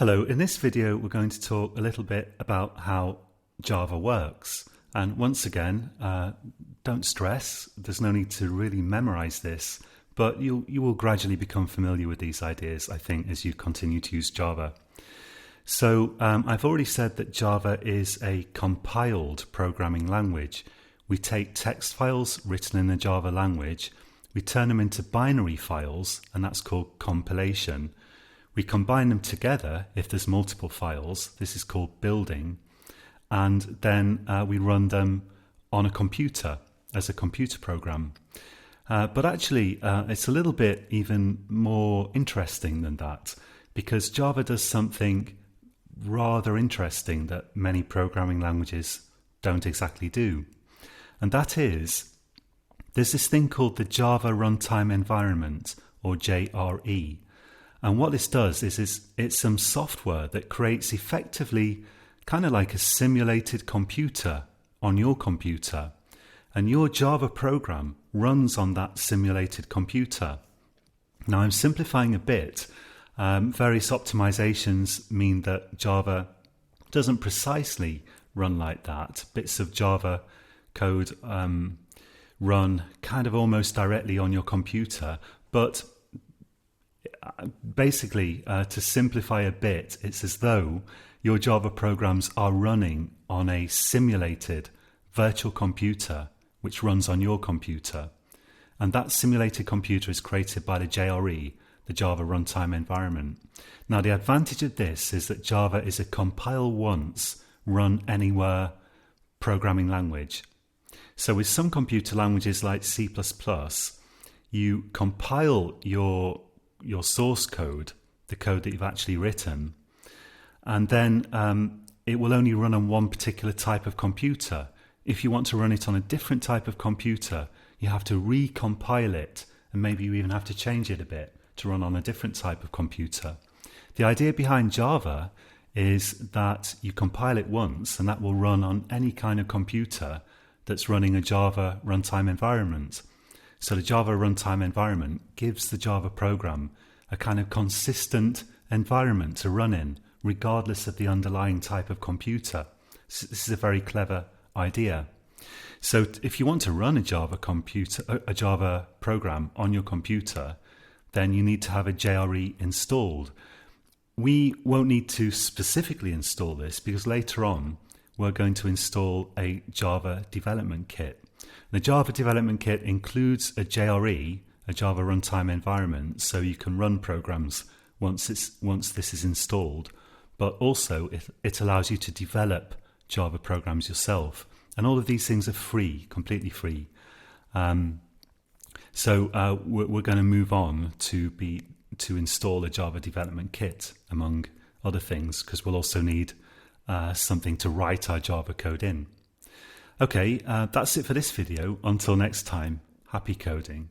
Hello, in this video we're going to talk a little bit about how Java works. And once again, don't stress, there's no need to really memorize this, but you will gradually become familiar with these ideas, I think, as you continue to use Java. So I've already said that Java is a compiled programming language. We take text files written in the Java language, we turn them into binary files, and that's called compilation. We combine them together if there's multiple files. This is called building. And then we run them on a computer as a computer program. But actually, it's a little bit even more interesting than that, because Java does something rather interesting that many programming languages don't exactly do. And that is, there's this thing called the Java Runtime Environment, or JRE. And what this does is it's some software that creates effectively kind of like a simulated computer on your computer. And your Java program runs on that simulated computer. Now I'm simplifying a bit. Various optimizations mean that Java doesn't precisely run like that. Bits of Java code run kind of almost directly on your computer, but basically, to simplify a bit, it's as though your Java programs are running on a simulated virtual computer which runs on your computer. And that simulated computer is created by the JRE, the Java Runtime Environment. Now, the advantage of this is that Java is a compile once, run anywhere programming language. So with some computer languages like C++, you compile your source code, the code that you've actually written, and then it will only run on one particular type of computer. If you want to run it on a different type of computer, you have to recompile it, and maybe you even have to change it a bit to run on a different type of computer. The idea behind Java is that you compile it once, and that will run on any kind of computer that's running a Java runtime environment. So the Java runtime environment gives the Java program a kind of consistent environment to run in, regardless of the underlying type of computer. This is a very clever idea. So if you want to run a Java program on your computer, then you need to have a JRE installed. We won't need to specifically install this because later on we're going to install a Java development kit. The Java Development Kit includes a JRE, a Java Runtime Environment, so you can run programs once this is installed, but also it allows you to develop Java programs yourself. And all of these things are free, completely free. So we're going to move on to install a Java Development Kit, among other things, because we'll also need something to write our Java code in. Okay, that's it for this video. Until next time, happy coding.